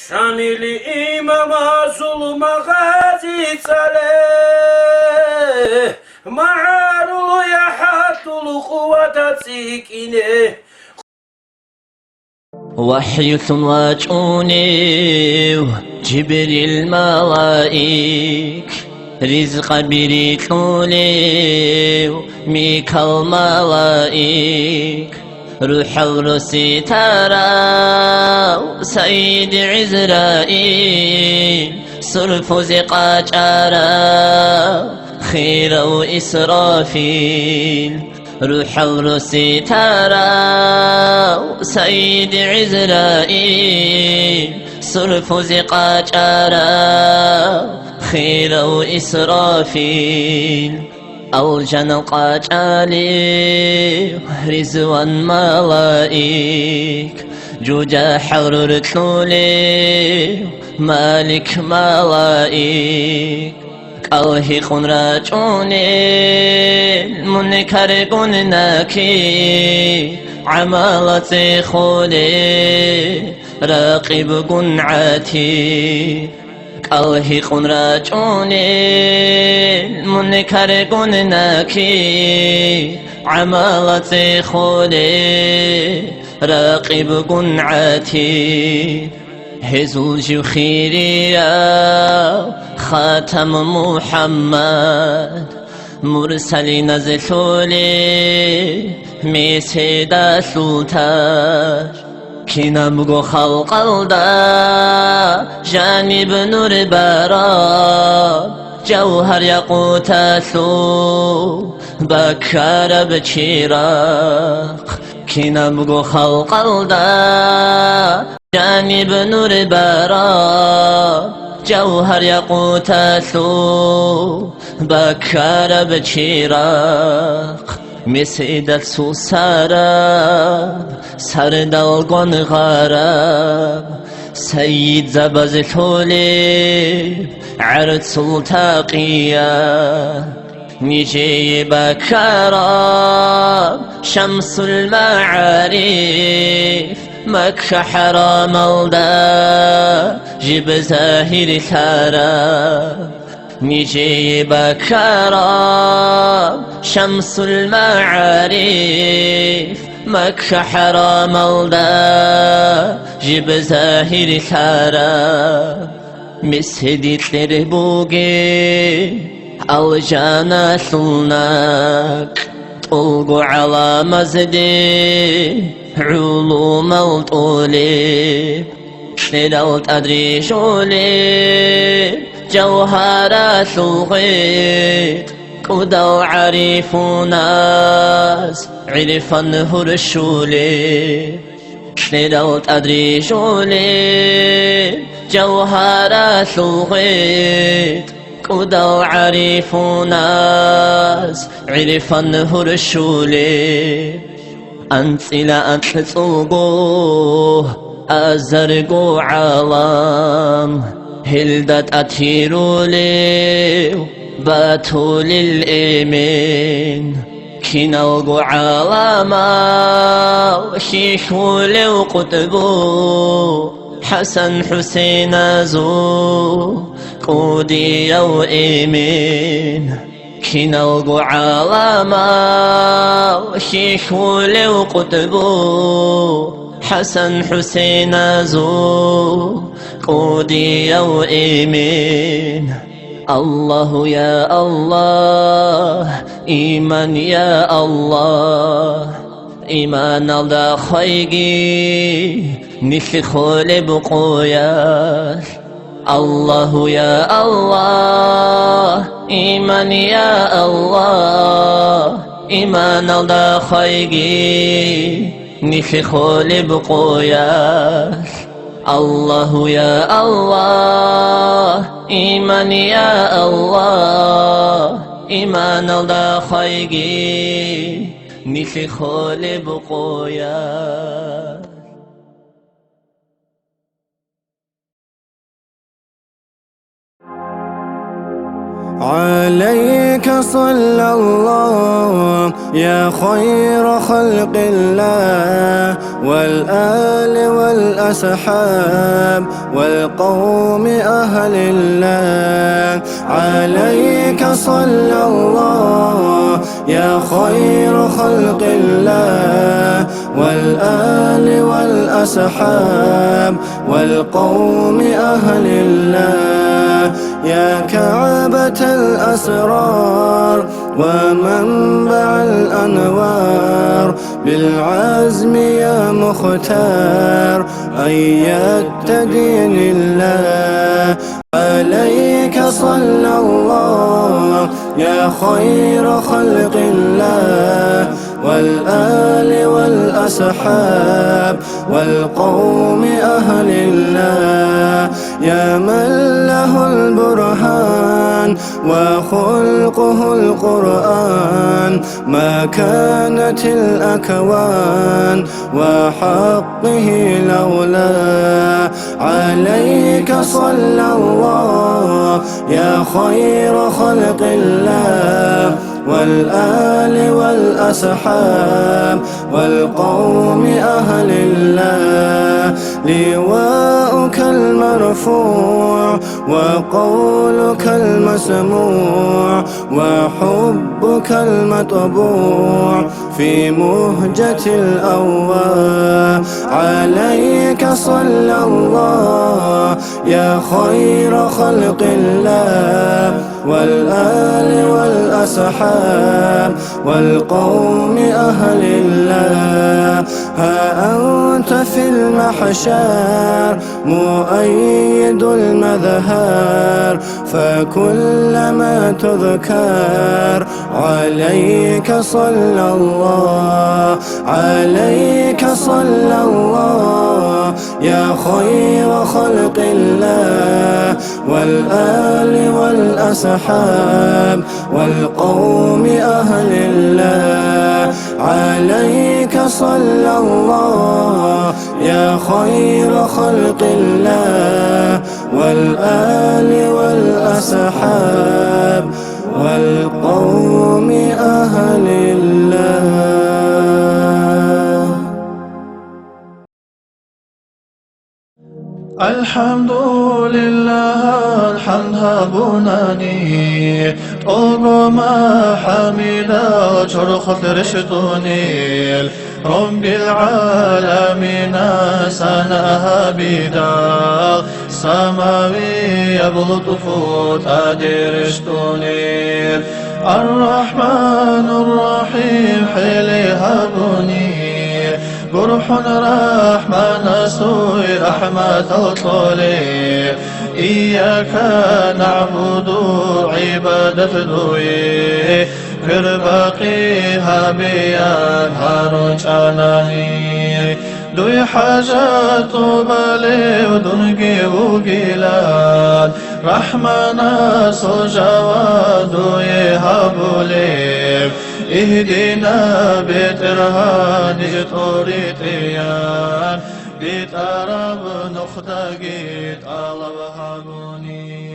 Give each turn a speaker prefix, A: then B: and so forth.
A: شان الإمام ظلم غازي صالح معارو يحط القوة سكينه
B: وحي واجوني جبريل ملائك رزق بريتوني ميكال ملائك روح الرسي ترى سيد عزرائيل سلف زقاج أرى خير وإسرافيل روح الرسي ترى سيد عزرائيل سلف زقاج أرى خير وإسرافيل الجنة قاج علي رزوان ملائك جوجا حرر تلولي مالك ملائك الله خون راجوني منكر قنناكي عمالتي خولي راقب قنعتي الله خون راجوني منكر قنناكي عمالتي خولي راقب قنعتي هزول جخيري يا خاتم محمد مرسل نزلولي ميسيدا سلطاش كنا مغو خلق الدا جانب نور براب جوهر يقوت سو بكار بچراق كنا مغو خلق الدا جانب نور براب جوهر يقوت سو بكار بچراق مسيدل سو سراب سردل قن غراب سيد زبز الحليب عرض سلطاقية نجي بكراب شمس المعارف مكة حرام الدا جيب زاهر ثراب نجي بكراب شمس المعارف مكة حرام الدا جيب زاهر ثراب مسهدي تربوغي الجانا سلناك طلقوا على مزدي علوم الطولي شلالت أدري شولي جوهرات الغيط قدوا عريف ناس عرفا هرشولي شلالت أدري شولي جوهرات الغيط قدوا عريف ناس عرفا هرشولي أنت إلى أنت تلقوه أزرقوا عالم هلدت أتيرولي باتوا للإيمين كنلقوا عالما شيخولي وقطبوا حسن حسين زو قودي يو إيمين كنلقوا عالما شيخولي وقطبوا حسن حسين زو قودي يو إيمين الله يا الله إيمان يا الله إيمان الله خيجي نخل بقوياش الله يا الله إيمان يا الله إيمان الله خيجي نخل بقوياش الله يا الله إيمان يا الله إيمان الله خيجي نخل بقوياش
C: عليك صلى الله يا خير خلق الله والآل والأصحاب والقوم أهل الله. عليك صلى الله يا خير خلق الله، والآل والأصحاب والقوم أهل الله. يا كعبة الأسرار ومنبع الأنوار، بالعزم يا مختار أيدت دين الله. عليك صلى الله يا خير خلق الله، والآل والأصحاب والقوم أهل الله. يا من له البرهان وخلقه القرآن، ما كانت الأكوان وحقه لولا. عليك صلى الله يا خير خلق الله، والآل والأصحاب والقوم أهل الله. لواءك المرفوع وقولك المسموع وحبك المطبوع في مهجة الأواب. عليك صلى الله يا خير خلق الله، والآل والأصحاب والقوم أهل الله. ها أنت في المحشر مؤيد المذهر، فكلما تذكر عليك صلى الله. عليك صلى الله يا خير خلق الله، والآل والأصحاب والقوم أهل الله. عليك صلى الله يا خير خلق الله، والآل والأصحاب والقوم أهل الله.
D: الحمد لله الحمد بناني طول ما حمدا شرخت رشتوني رب العالمين سنها بداغ سماوي يبلط فوت أدرشتوني الرحمن الرحيم حلي هبني قرح رحمن سوي رحمة طولي إياك نعبد عبادة دوي كربقيها بيان هارون شانهي دوي حاجات بالي ودنقي وقيلان رحمنا سجواد يهبولي اهدنا بترهان طوريتيان بتراب نخدقيت الله وهبوني